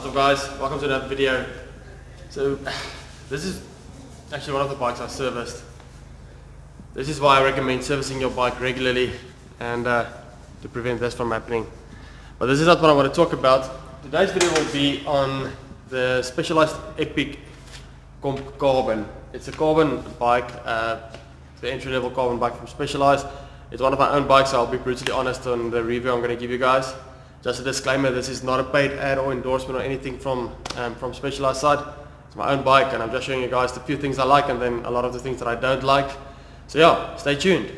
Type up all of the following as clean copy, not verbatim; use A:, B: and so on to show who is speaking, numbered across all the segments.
A: What's up guys, welcome to another video. So this is actually one of the bikes I serviced. This is why I recommend servicing your bike regularly and to prevent this from happening. But this is not what I want to talk about. Today's video will be on the Specialized Epic Carbon. It's a carbon bike, the entry-level carbon bike from Specialized. It's one of my own bikes, so I'll be brutally honest on the review I'm going to give you guys. Just a disclaimer, this is not a paid ad or endorsement or anything from Specialized side. It's my own bike and I'm just showing you guys the few things I like and then a lot of the things that I don't like. So yeah, stay tuned.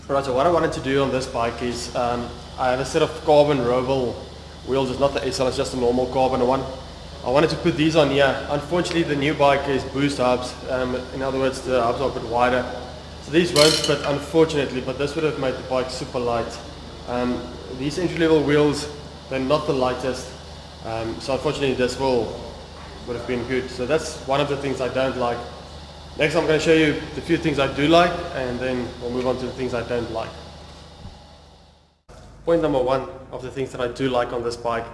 A: Alright, so what I wanted to do on this bike is I have a set of carbon Roval wheels. It's not the SL, it's just a normal carbon one. I wanted to put these on here. Unfortunately the new bike is boost hubs, in other words the hubs are a bit wider. So these won't fit unfortunately, but this would have made the bike super light. These entry-level wheels, they're not the lightest, so unfortunately this would have been good. So that's one of the things I don't like. Next I'm going to show you the few things I do like and then we'll move on to the things I don't like. Point number one of the things that I do like on this bike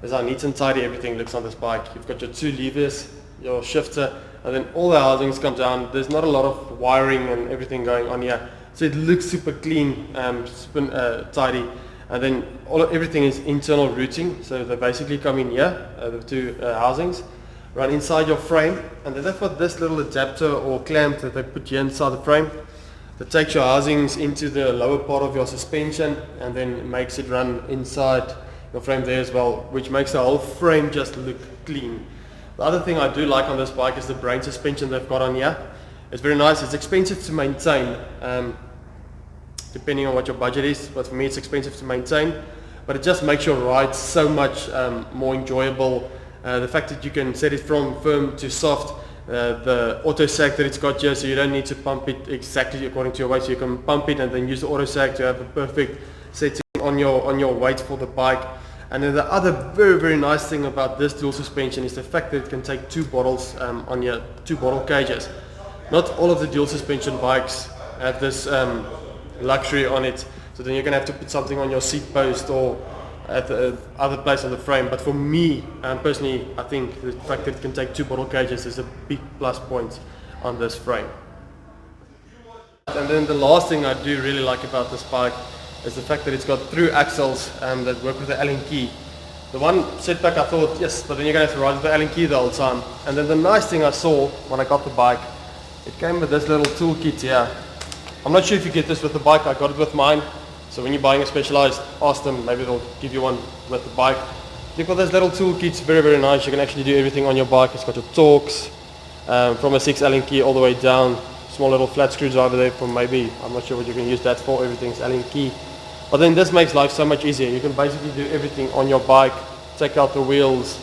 A: is how neat and tidy everything looks on this bike. You've got your two levers, your shifter, and then all the housings come down. There's not a lot of wiring and everything going on here, so it looks super clean, super tidy. And then everything is internal routing, so they basically come in here, the two housings. Run inside your frame, and then they've got this little adapter or clamp that they put here inside the frame that takes your housings into the lower part of your suspension and then makes it run inside your frame there as well, which makes the whole frame just look clean. The other thing I do like on this bike is the brain suspension they've got on here. It's very nice. It's expensive to maintain, depending on what your budget is, but for me it's expensive to maintain, but it just makes your ride so much more enjoyable. The fact that you can set it from firm to soft, the auto sag that it's got here, so you don't need to pump it exactly according to your weight, so you can pump it and then use the auto sag to have a perfect setting on your weight for the bike. And then the other very nice thing about this dual suspension is the fact that it can take two bottles on your two bottle cages. Not all of the dual suspension bikes have this luxury on it, so then you're going to have to put something on your seat post or at the other place on the frame. But for me personally, I think the fact that it can take two bottle cages is a big plus point on this frame. And then the last thing I do really like about this bike is the fact that it's got through axles that work with the Allen key. The one setback I thought, yes, but then you're going to have to ride with the Allen key the whole time. And then the nice thing I saw when I got the bike, it came with this little toolkit here. I'm not sure if you get this with the bike, I got it with mine. So when you're buying a Specialized, ask them, maybe they'll give you one with the bike. You've got this little toolkit, it's very nice. You can actually do everything on your bike. It's got your Torx from a 6 Allen key all the way down. Small little flat screwdriver there for maybe, I'm not sure what you can use that for, everything's Allen key. But then this makes life so much easier. You can basically do everything on your bike, take out the wheels,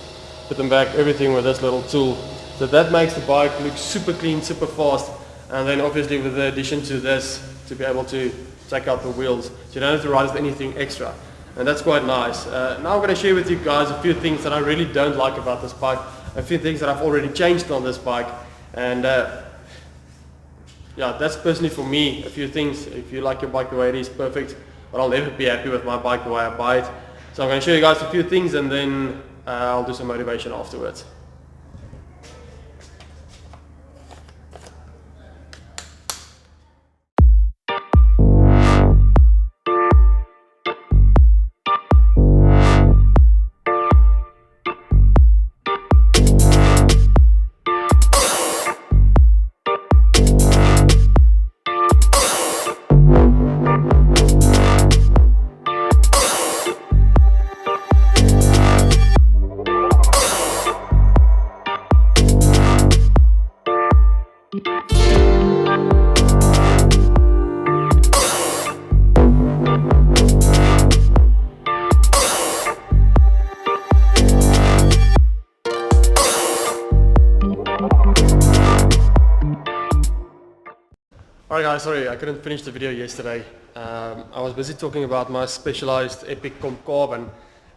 A: put them back, everything with this little tool. So that makes the bike look super clean, super fast. And then obviously with the addition to this, to be able to take out the wheels, so you don't have to ride with anything extra, and that's quite nice. Now I'm going to share with you guys a few things that I really don't like about this bike, a few things that I've already changed on this bike, and yeah, that's personally for me a few things. If you like your bike the way it is, perfect, but I'll never be happy with my bike the way I buy it. So I'm going to show you guys a few things and then I'll do some motivation afterwards. guys, sorry I couldn't finish the video yesterday. I was busy talking about my specialized Epic Carbon,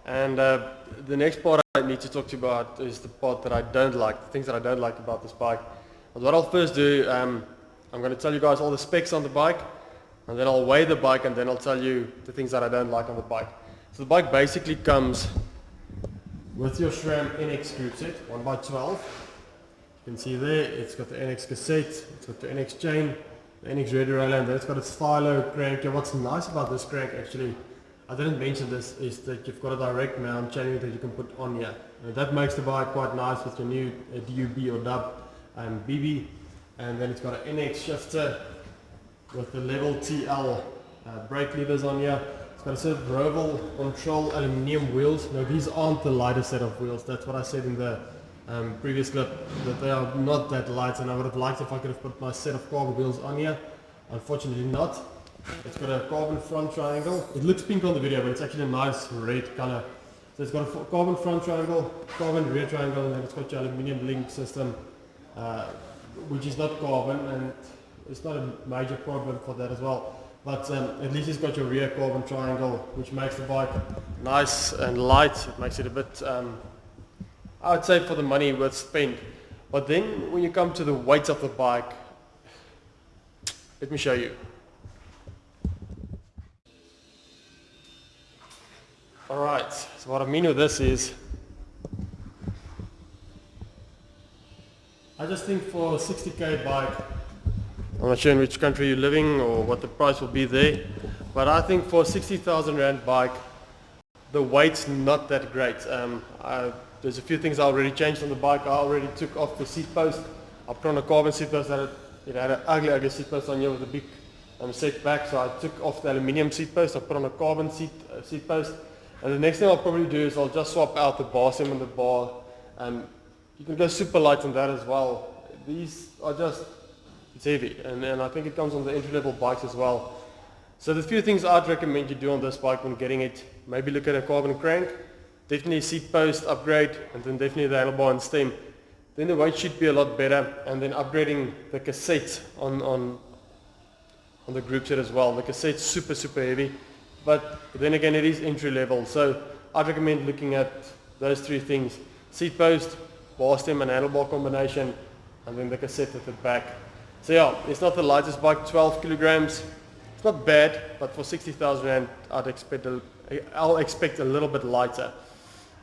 A: and the next part I need to talk to you about is the part that I don't like, the things that I don't like about this bike. But what I'll first do, I'm going to tell you guys all the specs on the bike, and then I'll weigh the bike, and then I'll tell you the things that I don't like on the bike. So the bike basically comes with your SRAM NX group set, 1x12. You can see there, it's got the NX cassette, it's got the NX chain, the NX red derailleur, and then it's got a stylo crank. And what's nice about this crank, actually, I didn't mention this, is that you've got a direct mount chain that you can put on here. And that makes the bike quite nice with your new DUB or DUB BB. And then it's got an NX shifter with the level TL brake levers on here. It's got a set of Roval control aluminium wheels. Now these aren't the lightest set of wheels, that's what I said in the previous clip, that they are not that light, and I would have liked if I could have put my set of carbon wheels on here. Unfortunately not. It's got a carbon front triangle. It looks pink on the video, but it's actually a nice red color. So it's got a carbon front triangle, carbon rear triangle, and then it's got your aluminium link system, which is not carbon, and it's not a major problem for that as well. But at least it's got your rear carbon triangle, which makes the bike nice and light. It makes it a bit, I would say, for the money worth spent. But then when you come to the weight of the bike, let me show you. Alright, so what I mean with this is, I just think for a 60k bike, I'm not sure in which country you're living or what the price will be there, but I think for a 60,000 rand bike, the weight's not that great. There's a few things I already changed on the bike. I already took off the seat post. I put on a carbon seat post that had an ugly seat post on here with a big set back, so I took off the aluminium seat post. I put on a carbon seat post. And the next thing I'll probably do is I'll just swap out the bar stem and the bar. You can go super light on that as well. These are just, it's heavy, and I think it comes on the entry-level bikes as well. So the few things I'd recommend you do on this bike when getting it, maybe look at a carbon crank, definitely seat post upgrade, and then definitely the handlebar and stem. Then the weight should be a lot better, and then upgrading the cassette on the group set as well. The cassette's super heavy, but then again it is entry level, so I'd recommend looking at those three things: seat post, bar stem and handlebar combination, and then the cassette at the back. So yeah, it's not the lightest bike, 12 kilograms. It's not bad, but for 60,000 rand, I'll expect a little bit lighter.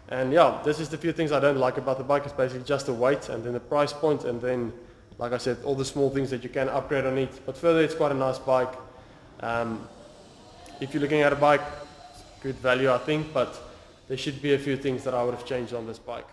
A: And yeah, this is the few things I don't like about the bike. It's basically just the weight, and then the price point, and then, like I said, all the small things that you can upgrade on it. But further, it's quite a nice bike. If you're looking at a bike, good value I think, but there should be a few things that I would have changed on this bike.